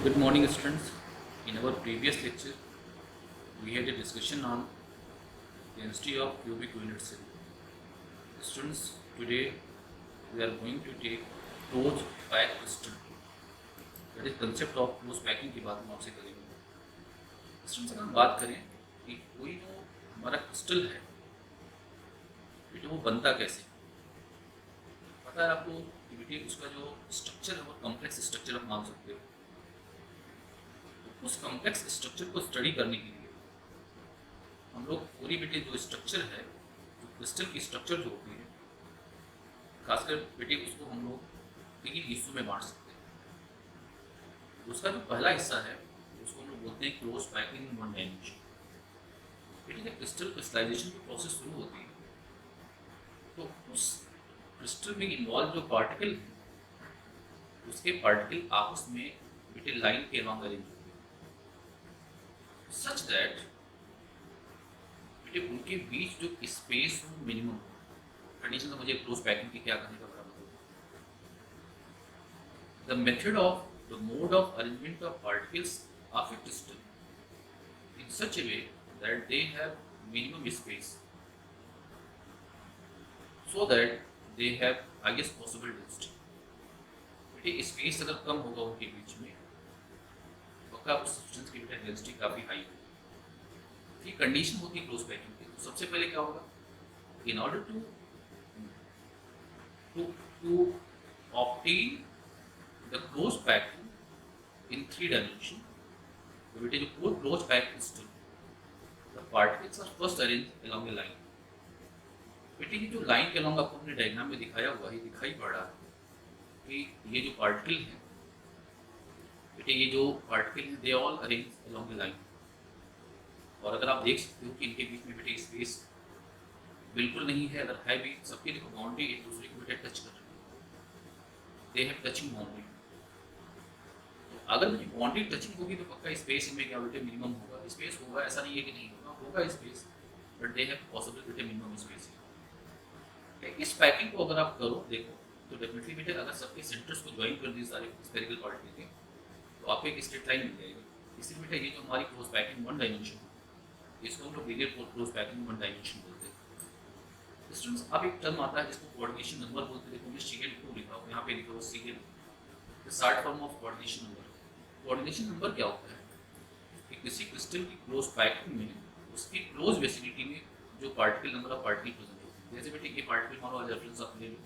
Good morning, students. In our previous lecture, we had a discussion on density of cubic unit cell. Students, today we are going to take closed pack crystal. That is concept of close packing की बात हम आपसे करेंगे। Students, अगर हम बात करें कि कोई जो हमारा क्रिस्टल है, बेटे वो बनता कैसे, पता है आपको कि बेटे उसका जो स्ट्रक्चर है वो कॉम्प्लेक्स स्ट्रक्चर आप मान सकते हो। उस कॉम्प्लेक्स स्ट्रक्चर को स्टडी करने के लिए हम लोग पूरी बेटे जो स्ट्रक्चर है, जो क्रिस्टल की स्ट्रक्चर जो होती है, खासकर बेटे उसको हम लोग तीन हिस्सों में बांट सकते हैं। उसका जो पहला हिस्सा है उसको हम लोग बोलते हैं क्लोज पैकिंग वन डायमेंशन। बेटे जब क्रिस्टल क्रिस्टलाइजेशन की प्रोसेस शुरू होती है तो उस क्रिस्टल में इन्वॉल्व जो पार्टिकल है उसके पार्टिकल आपस में बेटे लाइन के अलॉन्ग अरेंज होते हैं सच दैट बेटे उनके बीच जो स्पेस हो मिनिमम हो। कंडीशन तो मुझे क्लोज पैकिंग की क्या करने का बराबर हो। The method of the mode of arrangement of particles of a crystal in such a way that they have minimum space so that they have highest possible density। बेटे space अगर कम होगा उनके बीच में तो क्या उस सब्सटेंस की बेटा डेंसिटी काफी हाई होगी। ये कंडीशन होती है क्लोज पैकिंग की। तो सबसे पहले क्या होगा, in order to to to obtain the closed packing in three dimension, तो बेटे जो closed pack crystal, the particles are first arranged along a line। बेटे ये जो लाइन के along आपको अपने डायग्राम में दिखाया हुआ है, दिखाई पड़ रहा है कि ये जो पार्टिकल है, बेटे ये जो पार्टिकल है, they all arrange along a line। और अगर आप देख सकते हो कि इनके बीच में बेटे स्पेस बिल्कुल नहीं है, अगर है भी सबके देखो बाउंड्री एक दूसरे को बेटे टच कर रही है, दे हैव टचिंग बाउंड्री। अगर मुझे बाउंड्री टचिंग होगी तो पक्का स्पेस इनमें क्या बेटे मिनिमम होगा। स्पेस होगा, ऐसा नहीं है कि नहीं होगा, होगा space, but they have possible बेटे मिनिमम स्पेस है। इस पैकिंग को अगर आप करो देखो तो डेफिनेटली बेटे अगर सबके सेंटर्स को ज्वाइन कर दिए सारे स्फेरिकल पार्टिकल के तो आपको एक स्ट्रेट लाइन मिल जाएगी। इसलिए बेटे ये जो हमारी क्लोज पैकिंग वन डायमेंशन है इसको हम लोग linear close packing one dimension बोलते हैं। स्टूडेंट्स, अब एक टर्म आता है जिसको कोऑर्डिनेशन नंबर बोलते हैं। देखो CL2 लिखा हुआ है, यहाँ पे लिखा हुआ CL, the short form of coordination number. Coordination number क्या होता है कि किसी क्रिस्टल की क्लोज पैकिंग में उसकी क्लोज विसिनिटी में जो particle number of particle present होते हैं। जैसे बेटे ये पार्टिकल मान लो आज रेफरेंस आप ले लो,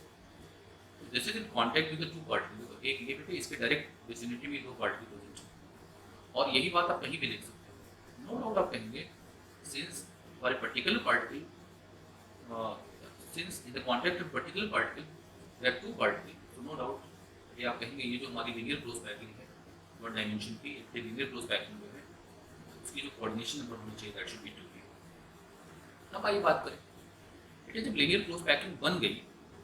तो जैसे in contact with the two particle, तो एक ये बेटे इसके डायरेक्ट विसिनिटी में दो पार्टिकल प्रेजेंट है। और यही बात आप कहीं भी देख सकते हो। नो डाउट आप कहेंगे since for a particular particle, since in the contact of particular particle there are two particle, तो नो डाउट ये आप कहेंगे ये जो हमारी लीनियर क्लोज पैकिंग है वन डायमेंशन की लीनियर क्लोज पैकिंग में है उसकी जो कोऑर्डिनेशन नंबर होनी चाहिए दैट शुड बी 2। अब आइए बात करें बेटे जब लीनियर क्लोज पैकिंग बन गई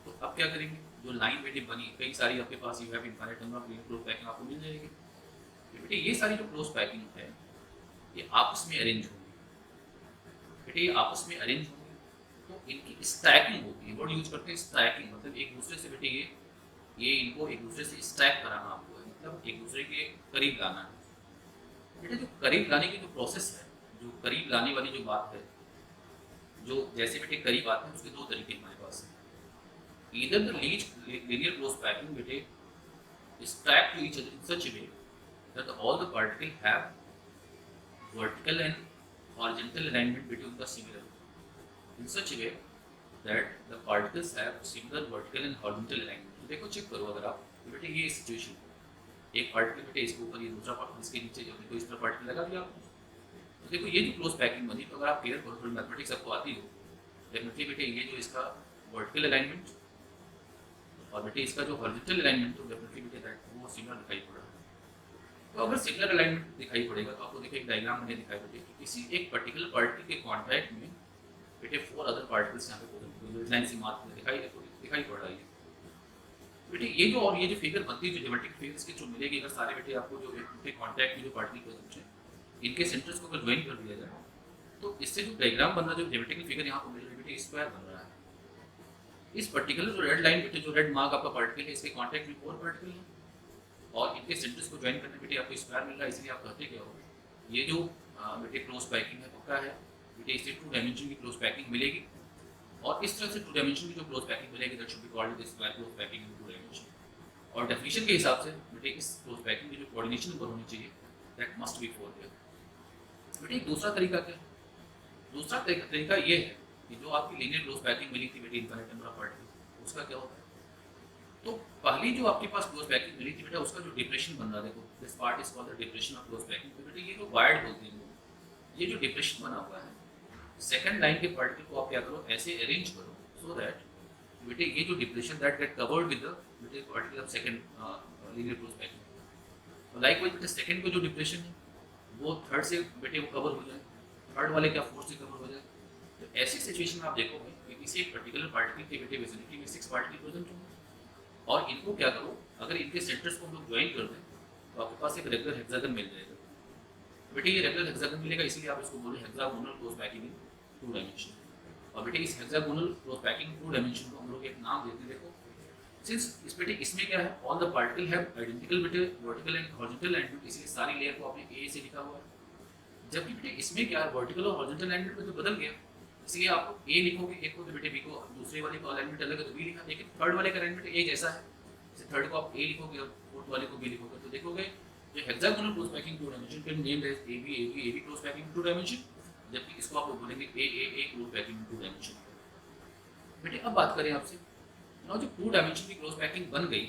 तो अब क्या करेंगे। जो लाइन बेटे बनी कई सारी आपके पास you have infinite number of linear close packing आपको मिल जाएगी। बेटे ये सारी जो क्लोज पैकिंग है ये आपस में अरेंज होंगी। बेटे ये आपस में अरेंज होंगी तो इनकी स्टैकिंग होती है। वर्ड यूज करते हैं स्टैकिंग, मतलब एक दूसरे से बेटे ये इनको एक दूसरे से स्टैक कराना आपको है, मतलब एक दूसरे के करीब लाना है। बेटा जो करीब लाने की जो प्रोसेस है, जो करीब लाने वाली जो बात है, जो जैसे बेटे करीब आते हैं उसके दो तरीके हमारे पास है। Either the linear close packing बेटे stack to each other in such way that all the particle have vertical and horizontal alignment between the similar in such way that the particles have similar vertical and horizontal alignment. तो देखो check करो अगर आप तो बेटे ये situation, एक particle बेटे इसके ऊपर, ये दूसरा पार्टिकल इसके नीचे, जो देखो इस तरह पार्टिकल लगा दिया आपने, तो देखो ये जो क्लोज पैकिंग बनी, तो अगर आप क्लियर करो, थोड़ी मैथमेटिक्स आपको आती हो, डेफिनेटली बेटे ये जो इसका वर्टिकल अलाइनमेंट और बेटे इसका जो हॉरिजॉन्टल अलाइनमेंट, तो डेफिनेटली बेटे दैट वो सिमिलर दिखाई पड़ रहा है। तो अगर सिमिलर अलाइनमेंट दिखाई पड़ेगा तो आपको देखो एक डायग्राम मैंने दिखाई बेटे कि किसी एक पर्टिकुलर पार्टिकल के कॉन्टैक्ट में बेटे 4 अदर पार्टिकल्स यहाँ पे लाइन से मार्क दिखाई पड़ रहा है। बेटे ये जो और ये जो फिगर बनती है, जो ज्योमेट्रिक फिगर्स की जो मिलेगी, अगर सारे बेटे आपको जो उनके कांटेक्ट में जो पार्टिकल प्रेजेंट है इनके सेंटर्स को अगर ज्वाइन कर दिया जाए तो इससे जो डायग्राम बन रहा है, जो ज्योमेट्रिक फिगर यहाँ पर मिल रही है बेटे स्क्वायर बन रहा है। इस पर्टिकुलर जो रेड लाइन बेटे, जो रेड मार्क आपका पार्टिकल है, इसके कांटेक्ट में 4 पार्टिकल है। और इनके सेंटर्स को ज्वाइन करने बेटे आपको स्क्वायर मिल रहा है, इसलिए आप कहते क्या हो, ये जो बेटे क्लोज पैकिंग है पक्का है बेटे, इसे 2 डायमेंशन की क्लोज पैकिंग मिलेगी। और इस तरह से 2 डायमेंशन की जो क्लोज पैकिंग मिलेगी that should be called the square close packing in 2 dimension. और डेफिनेशन के हिसाब से बेटे इस क्लोज पैकिंग की जो कोऑर्डिनेशन नंबर होनी चाहिए दैट मस्ट बी 4 है। बेटे एक दूसरा तरीका क्या है, दूसरा तरीका ये है कि जो आपकी लीनियर क्लोज पैकिंग मिली थी बेटे इनफाइनाइट नंबर ऑफ पार्टिकल, उसका क्या होता है, तो पहली जो आपके पास क्लोज पैकिंग मिली थी बेटा उसका जो डिप्रेशन बन रहा है, देखो this part is called the depression of close packing. तो बेटा ये जो वायर्ड बोलते हैं ये जो डिप्रेशन बना हुआ है, सेकंड लाइन के पार्टिकल को आप क्या करो ऐसे अरेंज करो सो दैट बेटे ये जो depression that get covered with the बेटे particle of second linear close packing. Likewise बेटे सेकंड को जो डिप्रेशन है वो थर्ड से बेटे वो कवर हो जाए, थर्ड वाले क्या फोर्थ से कवर हो जाए। तो ऐसी सिचुएशन में आप देखोगे कि किसी एक पर्टिकुलर पार्टिकल के बेटे विसिनिटी में 6 पार्टिकल प्रेजेंट होंगे, और इनको क्या करो अगर इनके सेंटर्स को हम लोग ज्वाइन कर दें तो आपके पास एक रेगुलर हेक्सागन मिल जाएगा। बेटे ये रेगुलर हेक्सागन मिलेगा, इसलिए आप इसको बोले hexagonal close packing in 2 dimension. और बेटे इस hexagonal close packing in 2 dimension को हम लोग एक नाम देते हैं, देखो सिंस इस बेटे इसमें क्या है all the particle have identical बेटे वर्टिकल एंड हॉरिजॉन्टल एंड, इसलिए सारी लेयर को आपने ए से लिखा हुआ है। जबकि बेटे इसमें क्या है वर्टिकल और हॉरिजॉन्टल अलाइनमेंट में तो बदल गया, इसलिए आप ए लिखोगे एक को तो बेटे बी को, दूसरे वाले को अलाइनमेंट अलग है तो बी लिखा, लेकिन थर्ड वाले का अलाइनमेंट ए जैसा है, जैसे थर्ड को आप ए लिखोगे और फोर्थ वाले को बी लिखोगे तो देखोगे जो hexagonal close packing 2 dimension can named as A B close packing 2 dimension, जबकि इसको आप बोलेंगे ए क्लोज पैकिंग 2 डायमेंशन। बेटे अब बात करें आपसे ना, जो 2 डायमेंशन की क्लोज पैकिंग बन गई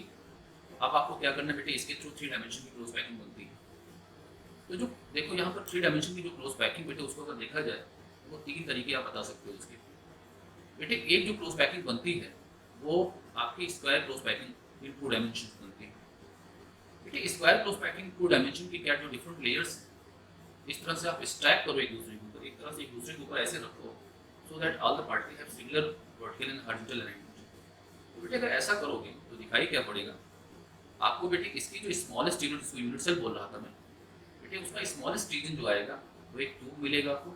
तो अब आपको क्या करना है बेटे, इसके थ्रू 3 डायमेंशन की क्लोज पैकिंग बनती है। तो जो देखो यहाँ पर 3 डायमेंशन की जो क्लोज पैकिंग बेटे उसको अगर देखा जाए तो वो 3 तरीके आप बता सकते हो इसके। बेटे एक जो क्लोज पैकिंग बनती है वो आपकी square close packing in 2 dimension बनती है। बेटे स्क्वायर क्लोज पैकिंग 2 डायमेंशन की क्या जो डिफरेंट लेयर्स इस तरह से आप स्टैक करो एक दूसरे के ऊपर, एक तरह से एक दूसरे के ऊपर ऐसे रखो so that all the particle have similar vertical and horizontal alignment. तो बेटे अगर ऐसा करोगे तो दिखाई क्या पड़ेगा आपको, बेटे इसकी जो स्मॉलेस्ट यूनिट, जिसको यूनिट सेल बोल रहा था मैं बेटे, उसका स्मॉलेस्ट रीजन जो आएगा वो एक क्यूब मिलेगा आपको,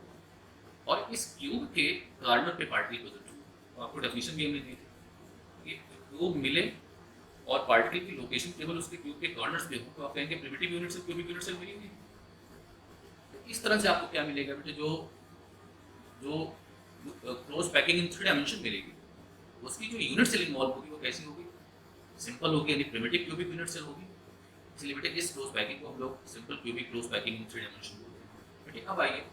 और इस क्यूब के कॉर्नर पे पार्टिकल प्रेजेंट होगा। तो आपको डेफिनेशन भी हमने दी थी कि क्यूब मिले और पार्टिकल की लोकेशन केवल उसके क्यूब के कॉर्नर्स पे हो तो आप कहेंगे primitive unit cell cubic unit cell मिलेंगे। तो इस तरह से आपको क्या मिलेगा बेटे, जो जो क्लोज पैकिंग इन 3 डायमेंशन मिलेगी उसकी जो यूनिट सेल इन्वॉल्व होगी वो कैसी होगी, सिंपल होगी, यानी प्रिमिटिव क्यूबिक यूनिट सेल होगी। इसलिए बेटे इस क्लोज पैकिंग को हम लोग simple cubic close packing in 3 dimension बोलते हैं। बेटे अब आइए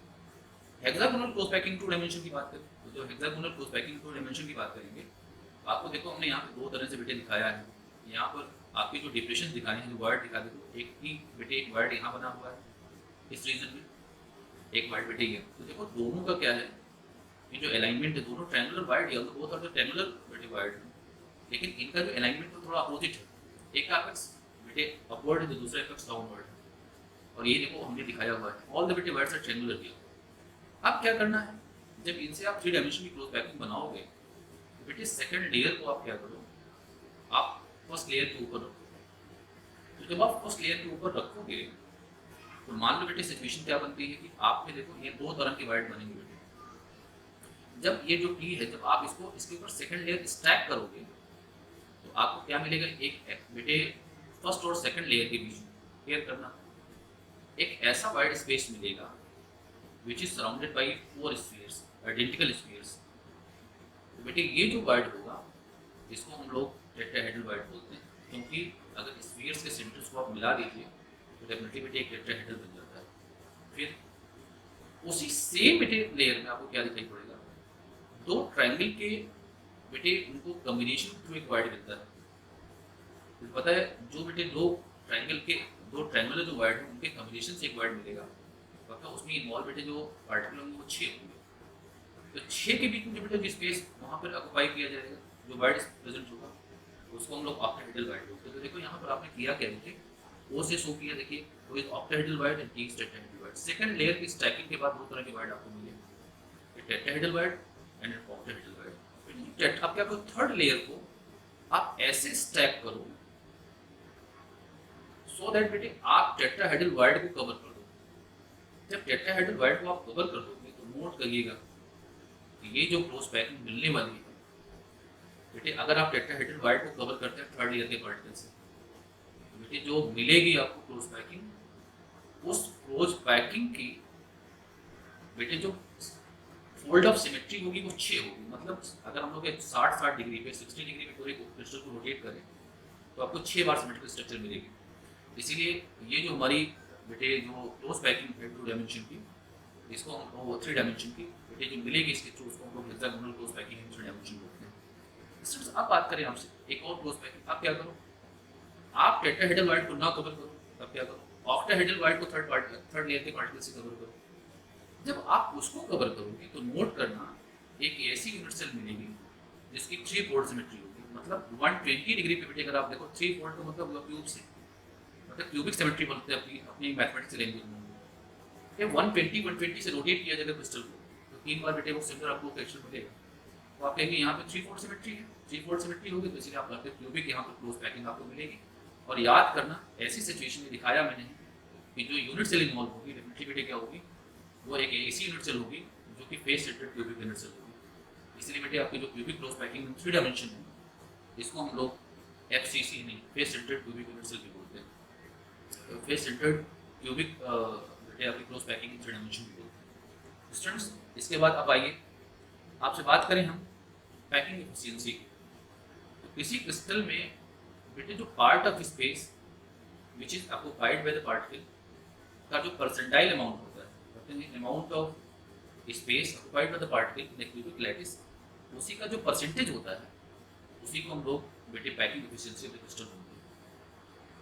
हेक्सागोनल क्लोज पैकिंग 2 डायमेंशन की बात करें। तो जो हेक्सागोनल क्लोज पैकिंग 2 डायमेंशन की बात करेंगे आपको देखो हमने यहाँ पे 2 तरह से बेटे दिखाया है। यहाँ पर आपके जो डिप्रेशन दिखाए हैं, जो वर्ड दिखा देखो, एक ही बेटे एक वर्ड यहाँ बना हुआ है इस रीजन में, एक वर्ड बेटे ये। तो देखो दोनों का क्या है, ये जो अलाइनमेंट है दोनों ट्रायंगुलर वाइड है, बोथ आर द ट्रायंगुलर बेटे वाइड, लेकिन इनका जो अलाइनमेंट तो थोड़ा अपोजिट है। एक का एपेक्स बेटे अपवर्ड है तो दूसरा एपेक्स डाउनवर्ड है, और ये देखो हमने दिखाया हुआ है ऑल द बेटे वाइड्स आर ट्रायंगुलर हियर। अब क्या करना है, जब इनसे आप 3 डायमेंशन की क्लोज पैकिंग बनाओगे तो बेटे सेकंड लेयर को आप क्या करो, आप फर्स्ट लेयर के ऊपर रखो। तो जब आप फर्स्ट लेयर के ऊपर रखोगे तो मान लो बेटे सिचुएशन क्या बनती है कि आप में देखो ये 2 तरह के वाइड बनेंगे बेटे। जब ये जो टी है जब आप इसको इसके ऊपर सेकंड लेयर स्टैक करोगे तो आपको क्या मिलेगा, एक बेटे फर्स्ट और सेकंड लेयर के बीच क्लियर करना एक ऐसा वाइड स्पेस मिलेगा which is surrounded by 4 spheres, identical spheres। तो बेटे ये जो वाइड होगा इसको हम लोग टेट्राहेड्रल वाइड बोलते हैं, क्योंकि अगर स्फीयर्स के सेंटर्स को आप मिला दीजिए तो डेफिनेटली बेटे एक टेट्राहेड्रल बन जाता है। फिर उसी सेम बेटे लेयर में आपको क्या दिखाई पड़ेगा, 2 ट्रायंगल के बेटे उनको कॉम्बिनेशन थ्रू एक वाइड मिलता है। तो पता है जो बेटे 2 ट्रायंगल के 2 ट्रायंगुलर जो वाइड है उनके कॉम्बिनेशन से एक वाइड मिलेगा, पक्का उसमें इन्वॉल्व बेटे जो पार्टिकल होंगे वो 6 होंगे। तो 6 के बीच में जो बेटे जो स्पेस वहाँ पर ऑक्युपाई किया जाएगा, जो वाइड प्रेजेंट होगा उसको हम लोग ऑक्टाहेड्रल वाइड बोलते हैं। तो देखो यहाँ पर आपने किया क्या, देखिए ओ से शो किया, देखिए वो is octahedral wide and T is tetrahedral void. Second layer की स्टैकिंग के बाद 2 तरह के वाइड आपको मिले, एक टेट्राहेड्रल वाइड एंड एक ऑक्टाहेड्रल वाइड। अब क्या करो, थर्ड लेयर को आप ऐसे स्टैक करो सो दैट बेटे आप टेट्राहेड्रल वाइड को कवर कर दो। जब टेट्राहेड्रल वाइड को आप कवर कर दोगे तो नोट करिएगा कि ये जो क्लोज पैकिंग मिलने वाली है बेटे, अगर आप टेट्राहेड्रल वाइड को कवर करते हैं थर्ड लेयर के पार्टिकल से तो बेटे जो मिलेगी आपको क्लोज पैकिंग, उस क्लोज पैकिंग की बेटे जो फोल्ड ऑफ सिमेट्री होगी वो 6 होगी। मतलब अगर हम लोग 60 डिग्री पे 60 डिग्री पे पूरे क्रिस्टल को रोटेट करें तो आपको 6 बार सिमेट्रिकल स्ट्रक्चर मिलेगी। इसीलिए ये जो हमारी बेटे जो क्लोज पैकिंग है 2 डायमेंशन की, इसको हम 3 डायमेंशन की बेटे जो मिलेगी इसके थ्रू उसको हम लोग hexagonal close packing in 3 dimension बोलते हैं। स्टूडेंट्स अब बात करें आपसे एक और क्लोज पैकिंग, आप क्या करो, आप टेट्राहेड्रल वाइड को ना कवर करो, तब क्या करो, ऑक्टाहेड्रल वाइड को थर्ड लेयर के पार्टिकल से कवर करो। जब आप उसको कवर करोगे तो नोट करना एक ऐसी यूनिट सेल मिलेगी जिसकी 3 फोल्ड सिमेट्री होगी। मतलब 120 डिग्री पे बेटे अगर आप देखो 3 फोल्ड का मतलब हुआ क्यूब से, मतलब क्यूबिक सिमेट्री बोलते हैं अपनी मैथमेटिक्स लैंग्वेज में। ये 120 से रोटेट किया जाएगा क्रिस्टल को तो 3 बार बेटे वो सिमिलर आपको क्वेश्चन मिलेगा। तो आप कहेंगे यहाँ पे 3 फोल्ड सिमेट्री है, 3 फोल्ड सिमेट्री होगी तो इसलिए आप कहते हैं क्यूबिक यहाँ पर क्लोज पैकिंग आपको मिलेगी। और याद करना ऐसी सिचुएशन में दिखाया मैंने कि जो यूनिट सेल इन्वॉल्व होगी डेफिनेटली बेटे क्या होगी, वो एक ऐसी यूनिट सेल होगी जो कि face centred cubic unit cell होगी। इसलिए बेटे आपकी जो क्यूबिक क्लोज पैकिंग 3 डायमेंशन है इसको हम लोग एफसीसी नहीं face centred cubic unit cell भी बोलते हैं। तो फेस सेंटर्ड क्यूबिक बेटे आपकी क्लोज पैकिंग 3 डायमेंशन भी बोलते हैं। स्टूडेंट्स इसके बाद अब आइए आपसे बात करें हम पैकिंग एफिशिएंसी की। तो किसी क्रिस्टल में बेटे जो part of space which is occupied by the particle का जो परसेंटाइल अमाउंट होता है, कहते हैं amount of space occupied by the particle in the cubic lattice, उसी का जो परसेंटेज होता है उसी को हम लोग बेटे packing efficiency of the crystal बोलते हैं।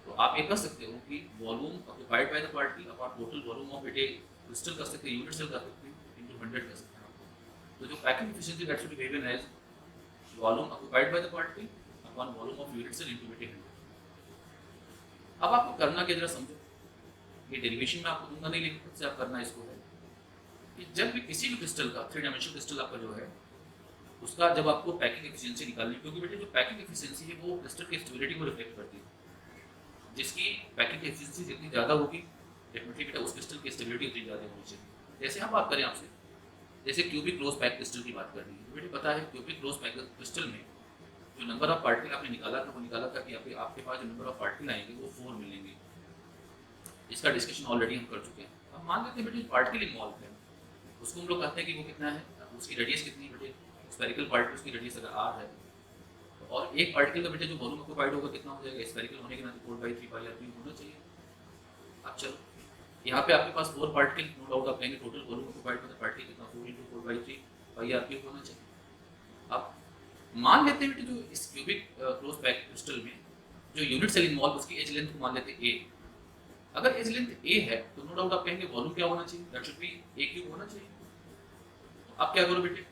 तो आप ये कह सकते हो कि volume occupied by the particle upon total volume of बेटे क्रिस्टल कर सकते हैं, यूनिट सेल कर सकते हैं, इनटू 100 कर सकते हैं। तो जो packing efficiency that should be given as volume occupied by the particle upon volume of unit cell into बेटे 100। अब आपको करना क्या जरा समझो, ये डेरिवेशन में आपको दूंगा नहीं लेकिन खुद से आप करना इसको है कि जब भी किसी भी क्रिस्टल का 3 डायमेंशनल क्रिस्टल आपका जो है उसका जब आपको पैकिंग एफिशिएंसी निकालनी, क्योंकि बेटे जो पैकिंग एफिशिएंसी है वो क्रिस्टल की स्टेबिलिटी को रिफ्लेक्ट करती है। जिसकी पैकिंग एफिशिएंसी जितनी ज़्यादा होगी डेफिनेटली बेटा उस क्रिस्टल की स्टेबिलिटी उतनी ज़्यादा होनी चाहिए। जैसे हम बात करें आपसे जैसे क्यूबिक क्लोज पैक क्रिस्टल की बात कर रही है, बेटे पता है क्यूबिक क्लोज पैक क्रिस्टल में जो नंबर ऑफ पार्टिकल आपने निकाला था वो निकाला था कि आपके पास जो नंबर ऑफ पार्टिकल आएंगे वो 4 मिलेंगे। इसका डिस्कशन ऑलरेडी हम कर चुके हैं। अब मान लेते हैं बेटे पार्टिकल इन्वॉल्व है उसको हम लोग कहते हैं कि वो कितना है, उसकी रेडियस कितनी है बेटे, स्फेरिकल पार्टिकल उसकी रेडियस अगर r है और एक पार्टिकल का बेटे जो वॉल्यूम ऑक्युपाइड होगा कितना हो जाएगा, स्फेरिकल होने के नाते 4/3 पाई आर क्यूब होना चाहिए। अब चलो यहाँ पे आपके पास 4 पार्टिकल, नो डाउट आप कहेंगे total volume occupied by the particle कितना 4 × 4/3 पाई आर क्यूब होना चाहिए। अब मान लेते हैं बेटे जो इस क्यूबिक क्लोज पैक क्रिस्टल में जो यूनिट सेल इन्वॉल्व उसकी एज लेंथ को मान लेते हैं a। अगर एज लेंथ a है तो नो डाउट आप कहेंगे वॉल्यूम क्या होना चाहिए, that should B a cube होना चाहिए। तो अब क्या करो बेटे,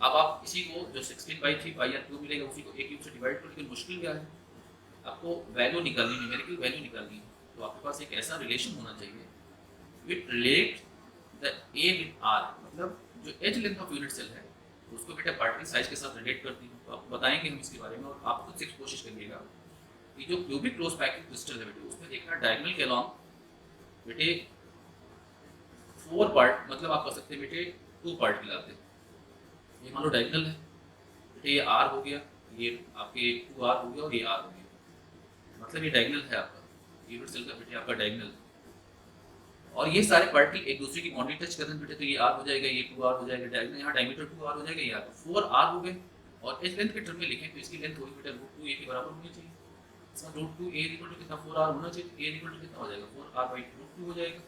अब आप इसी को जो 16/3 पाई आर क्यूब मिलेगा उसी को a क्यूब से डिवाइड करो। लेकिन मुश्किल क्या है, आपको वैल्यू निकालनी, न्यूमेरिकल वैल्यू निकालनी है। तो आपके पास एक ऐसा रिलेशन होना चाहिए with relate the a with r, मतलब जो edge length of unit cell है उसको बेटा पार्टिकल साइज के साथ रिलेट करती है। तो आपको बताएंगे हम इसके बारे में और आप खुद से कोशिश करिएगा कि जो क्यूबिक क्लोज पैकिंग क्रिस्टल है बेटे उसमें देखना डायगोनल के अलॉन्ग बेटे 4 पार्ट, मतलब आप कह सकते हैं बेटे 2 पार्टिकल आते हैं। ये मान लो डायगोनल है बेटे, ये r हो गया, ये आपके 2r हो गया और ये r हो गया, मतलब ये डायगोनल है आपका यूनिट सेल का बेटे आपका डायगोनल। और ये सारे पार्टिकल एक दूसरे की बाउंड्री टच कर रहे हैं बेटे, तो ये r हो जाएगा, ये 2r हो जाएगा, डायगोनल यहाँ डायमीटर 2r हो जाएगा, ये r 4r हो गए। और एज लेंथ के टर्म में लिखें तो इसकी लेंथ होगी बेटा √2a के बराबर होनी चाहिए। इसका √2a = कितना 4r होना चाहिए, तो a = कितना हो जाएगा 4r/√2 हो जाएगा।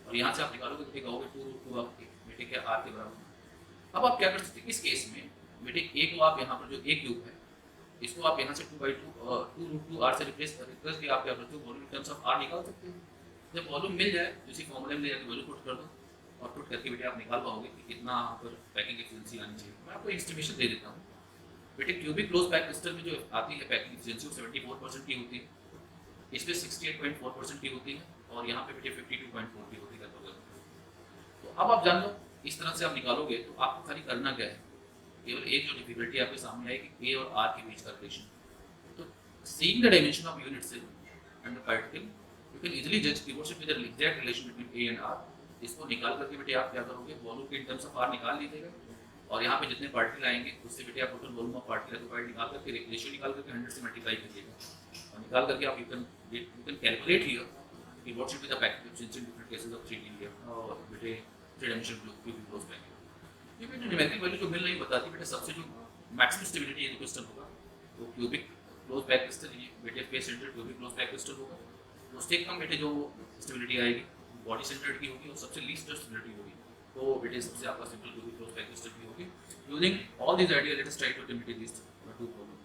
और यहाँ से आप निकालोगे तो क्या होगा 2√2 आप बेटे क्या r के बराबर। अब आप क्या कर सकते हैं इस केस में बेटे a को आप यहाँ पर जो a क्यूब है इसको आप यहाँ से 2/2 r से रिप्लेस करके आप क्या करते हो volume in terms of r निकाल सकते हैं। जब वॉल्यूम मिल जाए तो इसी फॉर्मूले में ले जाकर वैल्यू पुट कर दो और पुट करके बेटे आप निकाल पाओगे कि कितना यहाँ पर पैकिंग एफिशिएंसी आनी चाहिए। मैं आपको एस्टिमेशन दे देता हूँ बेटे, क्यूबिक क्लोज पैक क्रिस्टल में जो आती है पैकिंग एफिशिएंसी 74% की होती है, इस पर 68.4% की होती है और यहाँ पे बेटे 52.4 की होती है लगभग। तो अब आप जान लो इस तरह से आप निकालोगे तो आपको खाली करना क्या है, केवल एक जो डिफिकल्टी आपके सामने आएगी a और r के बीच का रिलेशन। तो seeing the dimension of unit cell and the particle you can easily judge the what's the exact relation between a and r। इसको निकाल करके बेटे आप क्या करोगे वॉल्यूम के इन टर्म्स ऑफ r निकाल लीजिएगा और यहाँ पे जितने पार्टिकल आएंगे उससे बेटे आप total volume of particle occupied निकाल करके रेशियो निकाल करके 100 से मल्टीप्लाई करिएगा और निकाल करके आप यू कैन कैलकुलेट हियर कि what should be the packet since in different cases of 3D है और बेटे three dimensional cubic close packet. ये बेटे न्यूमेरिकल वैल्यू जो मिल रही बताती बेटे सबसे जो मैक्सिमम स्टेबिलिटी यदि क्रिस्टल होगा वो क्यूबिक क्लोज पैक क्रिस्टल, ये बेटे face centred cubic close pack crystal होगा। तो उससे कम बेटे जो स्टेबिलिटी आएगी बॉडी सेंटर्ड की होगी और सबसे लीस्ट जो स्टेबिलिटी होगी तो बेटे सबसे आपका simple cubic close pack crystal की होगी। Using all these idea let us try to imitate this to problem.